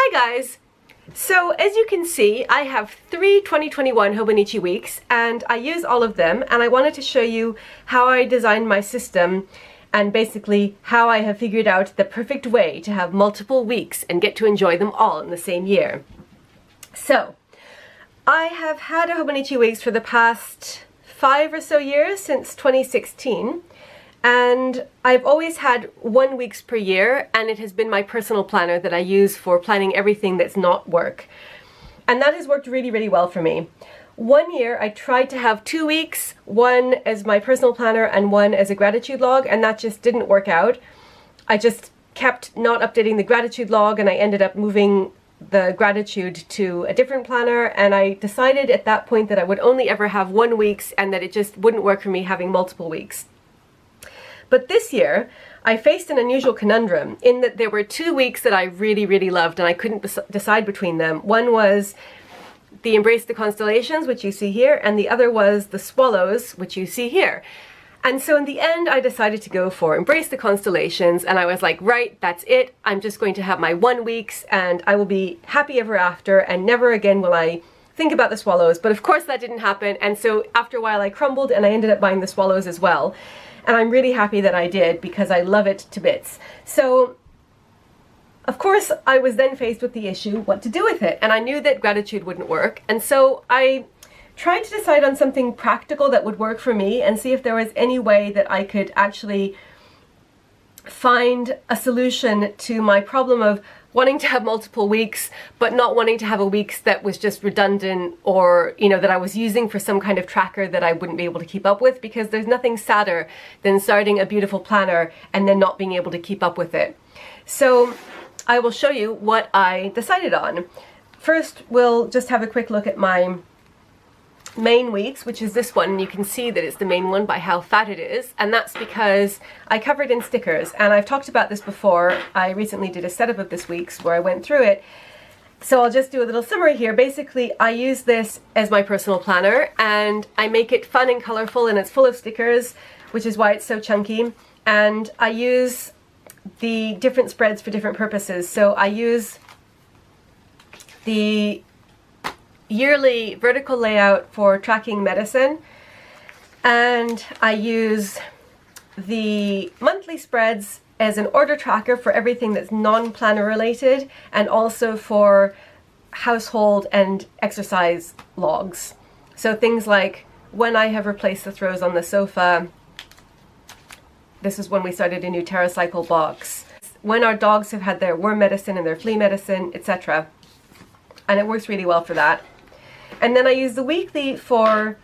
Hi guys! So as you can see, I have 3 2021 Hobonichi Weeks and I use all of them, and I wanted to show you how I designed my system and basically how I have figured out the perfect way to have multiple weeks and get to enjoy them all in the same year. So I have had a Hobonichi Weeks for the past 5 or so years, since 2016. And I've always had 1 weeks per year, and it has been my personal planner that I use for planning everything that's not work. And that has worked really, really well for me. 1 year I tried to have 2 weeks, one as my personal planner and one as a gratitude log, and that just didn't work out. I just kept not updating the gratitude log, and I ended up moving the gratitude to a different planner, and I decided at that point that I would only ever have 1 weeks and that it just wouldn't work for me having multiple weeks. But this year, I faced an unusual conundrum in that there were 2 weeks that I really, really loved and I couldn't decide between them. One was the Embrace the Constellations, which you see here, and the other was the Swallows, which you see here. And so in the end, I decided to go for Embrace the Constellations, and I was like, right, that's it. I'm just going to have my 1 weeks and I will be happy ever after, and never again will I think about the Swallows. But of course that didn't happen, and so after a while I crumbled and I ended up buying the Swallows as well. And I'm really happy that I did, because I love it to bits. So, of course, I was then faced with the issue what to do with it. And I knew that gratitude wouldn't work. And so I tried to decide on something practical that would work for me and see if there was any way that I could actually find a solution to my problem of wanting to have multiple weeks, but not wanting to have a weeks that was just redundant, or, you know, that I was using for some kind of tracker that I wouldn't be able to keep up with, because there's nothing sadder than starting a beautiful planner and then not being able to keep up with it. So I will show you what I decided on. First, we'll just have a quick look at my main weeks, which is this one, and you can see that it's the main one by how fat it is, and that's because I covered in stickers, and I've talked about this before. I recently did a setup of this week's where I went through it, so I'll just do a little summary here. Basically, I use this as my personal planner, and I make it fun and colorful, and it's full of stickers, which is why it's so chunky, and I use the different spreads for different purposes. So I use the yearly vertical layout for tracking medicine, and I use the monthly spreads as an order tracker for everything that's non-planner related, and also for household and exercise logs. So things like when I have replaced the throws on the sofa, this is when we started a new TerraCycle box, when our dogs have had their worm medicine and their flea medicine, etc. And it works really well for that. And then I use the weekly for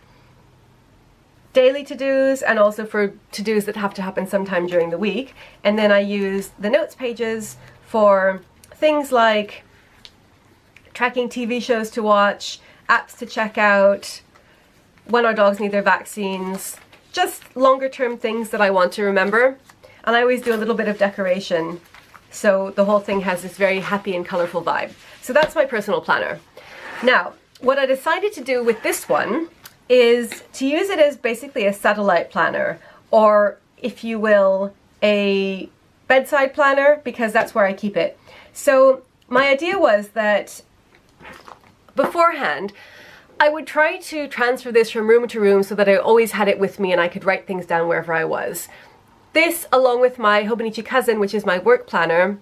daily to-dos, and also for to-dos that have to happen sometime during the week. And then I use the notes pages for things like tracking TV shows to watch, apps to check out, when our dogs need their vaccines, just longer term things that I want to remember. And I always do a little bit of decoration, so the whole thing has this very happy and colorful vibe. So that's my personal planner. Now, what I decided to do with this one is to use it as basically a satellite planner, or if you will, a bedside planner, because that's where I keep it. So my idea was that beforehand, I would try to transfer this from room to room so that I always had it with me and I could write things down wherever I was. This, along with my Hobonichi cousin, which is my work planner,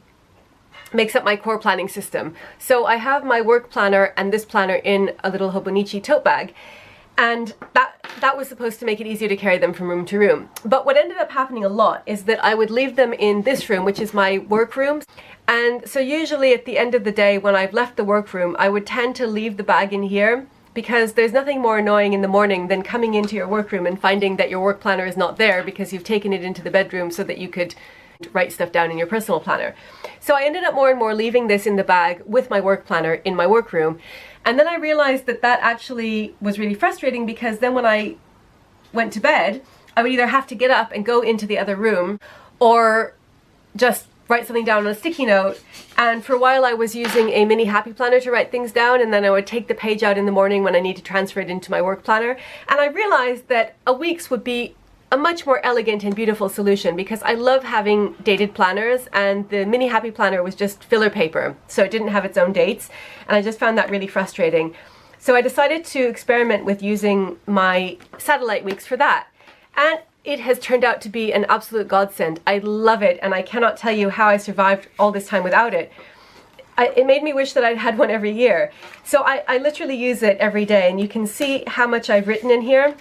makes up my core planning system. So I have my work planner and this planner in a little Hobonichi tote bag, and that was supposed to make it easier to carry them from room to room. But what ended up happening a lot is that I would leave them in this room, which is my work room. And so usually at the end of the day, when I've left the work room, I would tend to leave the bag in here, because there's nothing more annoying in the morning than coming into your workroom and finding that your work planner is not there because you've taken it into the bedroom so that you could write stuff down in your personal planner. So I ended up more and more leaving this in the bag with my work planner in my workroom. And then I realized that that actually was really frustrating, because then when I went to bed, I would either have to get up and go into the other room, or just write something down on a sticky note. And for a while I was using a mini happy planner to write things down, and then I would take the page out in the morning when I need to transfer it into my work planner. And I realized that a week's would be a much more elegant and beautiful solution, because I love having dated planners, and the mini happy planner was just filler paper, so it didn't have its own dates, and I just found that really frustrating. So I decided to experiment with using my satellite weeks for that, and it has turned out to be an absolute godsend. I love it, and I cannot tell you how I survived all this time without it. It made me wish that I'd had one every year. So I literally use it every day, and you can see how much I've written in here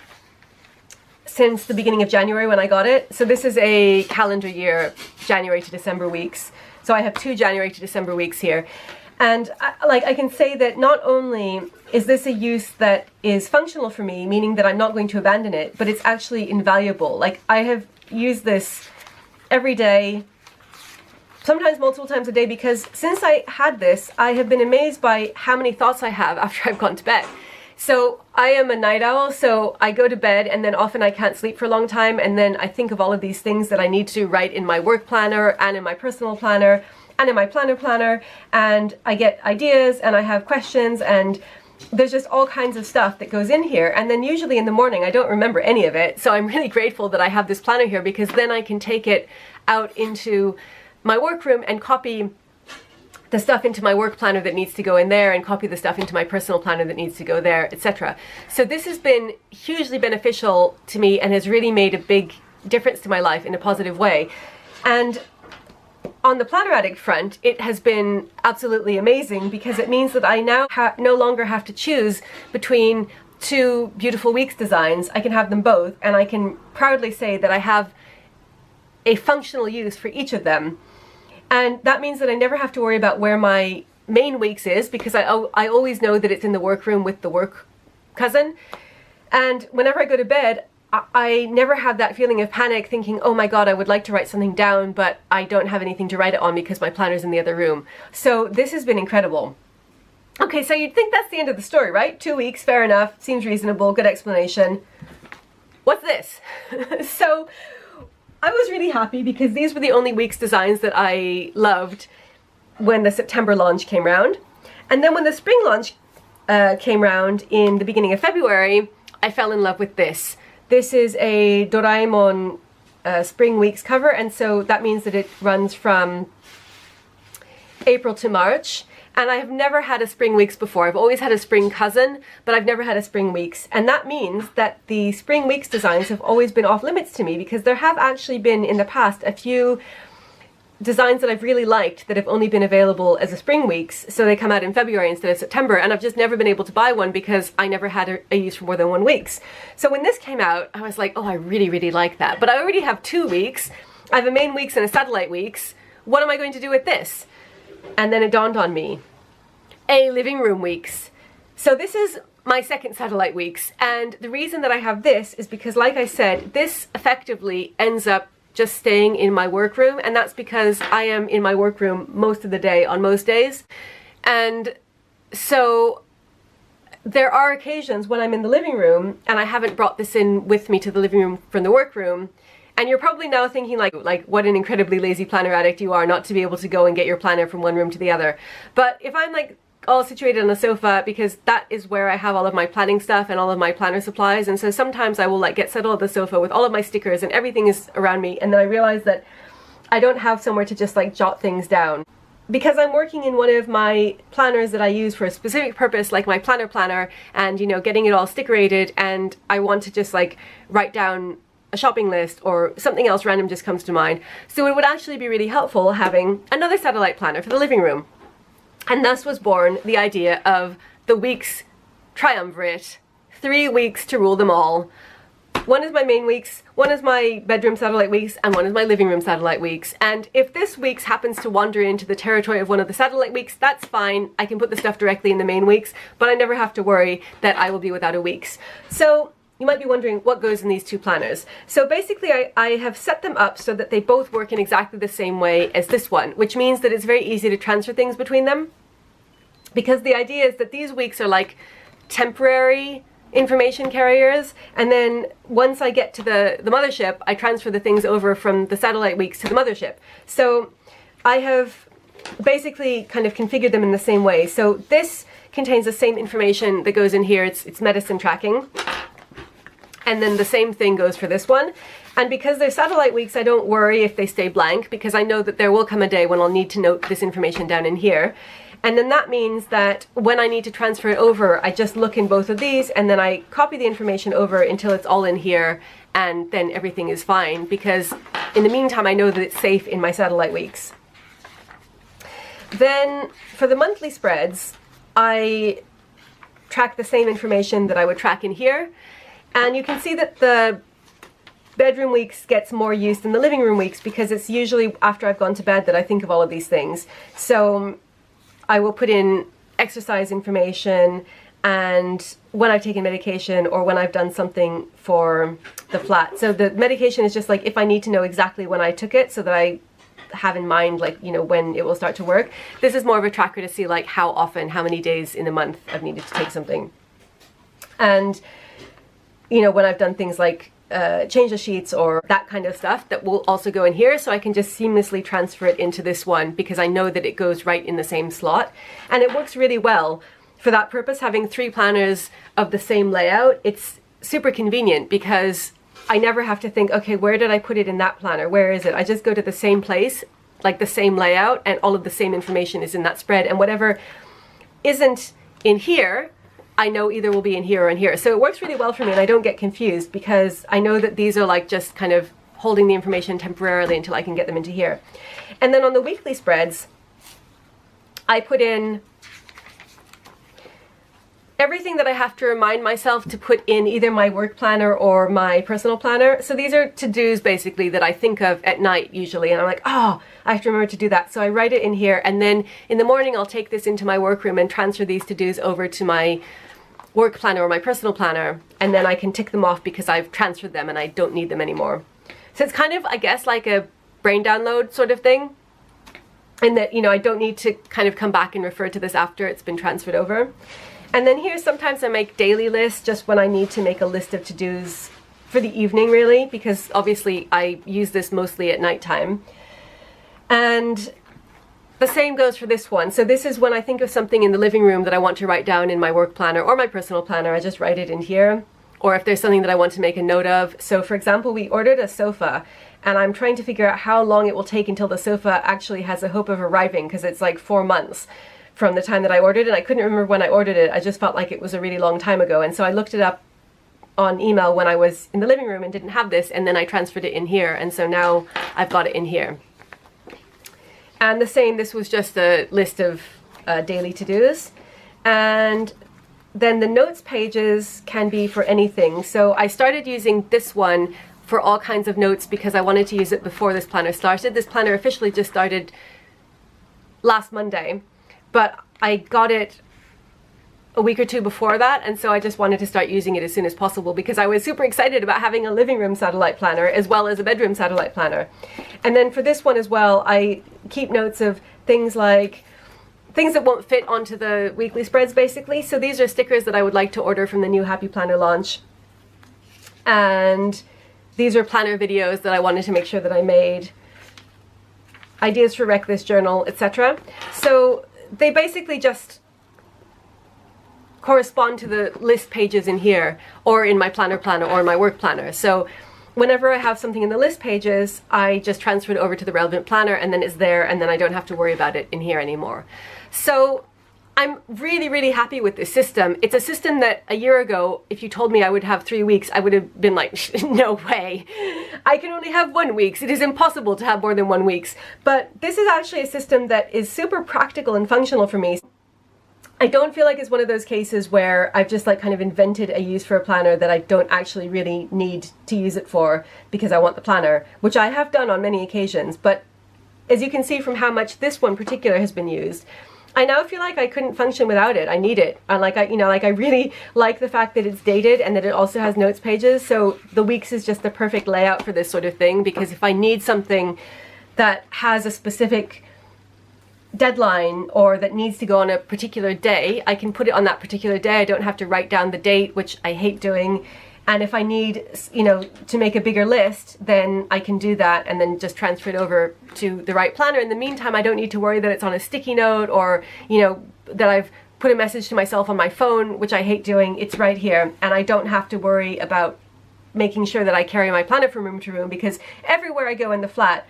since the beginning of January when I got it. So this is a calendar year, January to December weeks. So I have 2 January to December weeks here. And I can say that not only is this a use that is functional for me, meaning that I'm not going to abandon it, but it's actually invaluable. Like, I have used this every day, sometimes multiple times a day, because since I had this, I have been amazed by how many thoughts I have after I've gone to bed. So I am a night owl, so I go to bed and then often I can't sleep for a long time, and then I think of all of these things that I need to write in my work planner and in my personal planner and in my planner, and I get ideas and I have questions, and there's just all kinds of stuff that goes in here. And then usually in the morning I don't remember any of it, so I'm really grateful that I have this planner here, because then I can take it out into my workroom and copy the stuff into my work planner that needs to go in there, and copy the stuff into my personal planner that needs to go there, etc. So this has been hugely beneficial to me and has really made a big difference to my life in a positive way. And on the Planner Addict front, it has been absolutely amazing, because it means that I now no longer have to choose between 2 beautiful weeks designs. I can have them both, and I can proudly say that I have a functional use for each of them. And that means that I never have to worry about where my main weeks is, because I always know that it's in the workroom with the work cousin. And whenever I go to bed, I never have that feeling of panic thinking, oh my god, I would like to write something down, but I don't have anything to write it on because my planner's in the other room. So this has been incredible. Okay, so you'd think that's the end of the story, right? 2 weeks, fair enough, seems reasonable, good explanation. What's this? So I was really happy, because these were the only weeks designs that I loved when the September launch came round. And then when the spring launch came round in the beginning of February, I fell in love with this. This is a Doraemon spring weeks cover, and so that means that it runs from April to March. And I have never had a spring weeks before. I've always had a spring cousin, but I've never had a spring weeks. And that means that the spring weeks designs have always been off limits to me, because there have actually been in the past a few designs that I've really liked that have only been available as a spring weeks, so they come out in February instead of September, and I've just never been able to buy one because I never had a use for more than 1 week. So when this came out, I was like, oh, I really, really like that. But I already have 2 weeks. I have a main weeks and a satellite weeks. What am I going to do with this? And then it dawned on me, a living room weeks. So this is my second satellite weeks, and the reason that I have this is because, like I said, this effectively ends up just staying in my workroom, and that's because I am in my workroom most of the day on most days. And so there are occasions when I'm in the living room and I haven't brought this in with me to the living room from the workroom, and you're probably now thinking like what an incredibly lazy planner addict you are not to be able to go and get your planner from one room to the other. But if I'm like all situated on the sofa, because that is where I have all of my planning stuff and all of my planner supplies, and so sometimes I will like get settled on the sofa with all of my stickers and everything is around me, and then I realize that I don't have somewhere to just like jot things down. Because I'm working in one of my planners that I use for a specific purpose, like my planner, and you know, getting it all stickerated, and I want to just like write down a shopping list or something else random just comes to mind. So it would actually be really helpful having another satellite planner for the living room. And thus was born the idea of the weeks triumvirate, 3 weeks to rule them all. One is my main weeks, one is my bedroom satellite weeks, and one is my living room satellite weeks. And if this weeks happens to wander into the territory of one of the satellite weeks, that's fine. I can put the stuff directly in the main weeks, but I never have to worry that I will be without a weeks. So you might be wondering what goes in these 2 planners. So basically I have set them up so that they both work in exactly the same way as this one, which means that it's very easy to transfer things between them. Because the idea is that these weeks are like temporary information carriers, and then once I get to the mothership, I transfer the things over from the satellite weeks to the mothership. So I have basically kind of configured them in the same way. So this contains the same information that goes in here. It's medicine tracking. And then the same thing goes for this one. And because they're satellite weeks, I don't worry if they stay blank, because I know that there will come a day when I'll need to note this information down in here. And then that means that when I need to transfer it over, I just look in both of these and then I copy the information over until it's all in here, and then everything is fine, because in the meantime I know that it's safe in my satellite weeks. Then for the monthly spreads, I track the same information that I would track in here. And you can see that the bedroom weeks gets more use than the living room weeks, because it's usually after I've gone to bed that I think of all of these things. So I will put in exercise information and when I've taken medication or when I've done something for the flat. So the medication is just like if I need to know exactly when I took it, so that I have in mind, like, you know, when it will start to work. This is more of a tracker to see like how often, how many days in a month I've needed to take something. And, you know, when I've done things like change the sheets or that kind of stuff, that will also go in here, so I can just seamlessly transfer it into this one because I know that it goes right in the same slot. And it works really well for that purpose. Having 3 planners of the same layout, it's super convenient because I never have to think, okay, where did I put it in that planner? Where is it? I just go to the same place, like the same layout, and all of the same information is in that spread. And whatever isn't in here, I know either will be in here or in here. So it works really well for me, and I don't get confused because I know that these are like just kind of holding the information temporarily until I can get them into here. And then on the weekly spreads, I put in everything that I have to remind myself to put in either my work planner or my personal planner. So these are to-dos basically that I think of at night usually, and I'm like, oh, I have to remember to do that. So I write it in here, and then in the morning I'll take this into my workroom and transfer these to-dos over to my work planner or my personal planner, and then I can tick them off because I've transferred them and I don't need them anymore. So it's kind of, I guess, like a brain download sort of thing, in that, you know, I don't need to kind of come back and refer to this after it's been transferred over. And then here, sometimes I make daily lists just when I need to make a list of to-dos for the evening, really, because obviously I use this mostly at nighttime. And the same goes for this one. So this is when I think of something in the living room that I want to write down in my work planner or my personal planner, I just write it in here. Or if there's something that I want to make a note of. So for example, we ordered a sofa, and I'm trying to figure out how long it will take until the sofa actually has a hope of arriving, because it's like 4 months from the time that I ordered it. I couldn't remember when I ordered it. I just felt like it was a really long time ago. And so I looked it up on email when I was in the living room and didn't have this, and then I transferred it in here. And so now I've got it in here. And the same, this was just a list of daily to-dos. And then the notes pages can be for anything. So I started using this one for all kinds of notes because I wanted to use it before this planner started. This planner officially just started last Monday, but I got it a week or 2 before that, and so I just wanted to start using it as soon as possible because I was super excited about having a living room satellite planner as well as a bedroom satellite planner. And then for this one as well, I keep notes of things like things that won't fit onto the weekly spreads, basically. So these are stickers that I would like to order from the new Happy Planner launch. And these are planner videos that I wanted to make sure that I made. Ideas for Wreck This Journal, etc. So they basically just correspond to the list pages in here, or in my planner or my work planner. So whenever I have something in the list pages, I just transfer it over to the relevant planner, and then it's there, and then I don't have to worry about it in here anymore. So I'm really, really happy with this system. It's a system that a year ago, if you told me I would have 3 weeks, I would have been like, no way. I can only have 1 week. It is impossible to have more than 1 week. But this is actually a system that is super practical and functional for me. I don't feel like it's one of those cases where I've just like kind of invented a use for a planner that I don't actually really need to use it for because I want the planner, which I have done on many occasions. But as you can see from how much this one particular has been used, I now feel like I couldn't function without it. I need it. And like I really like the fact that it's dated and that it also has notes pages. So the weeks is just the perfect layout for this sort of thing, because if I need something that has a specific deadline or that needs to go on a particular day, I can put it on that particular day. I don't have to write down the date, which I hate doing. And if I need, you know, to make a bigger list, then I can do that and then just transfer it over to the right planner. In the meantime, I don't need to worry that it's on a sticky note or, you know, that I've put a message to myself on my phone, which I hate doing. It's right here, and I don't have to worry about making sure that I carry my planner from room to room, because everywhere I go in the flat,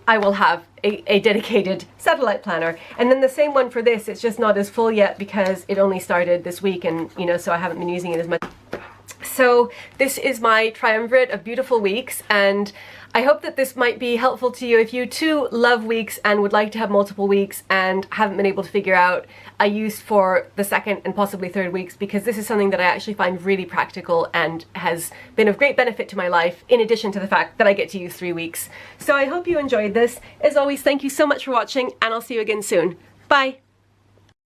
I will have a dedicated satellite planner. And then the same one for this, it's just not as full yet because it only started this week, and you know, so I haven't been using it as much. So this is my triumvirate of beautiful weeks, and I hope that this might be helpful to you if you too love weeks and would like to have multiple weeks and haven't been able to figure out a use for the second and possibly third weeks, because this is something that I actually find really practical and has been of great benefit to my life, in addition to the fact that I get to use 3 weeks. So I hope you enjoyed this. As always, thank you so much for watching, and I'll see you again soon. Bye!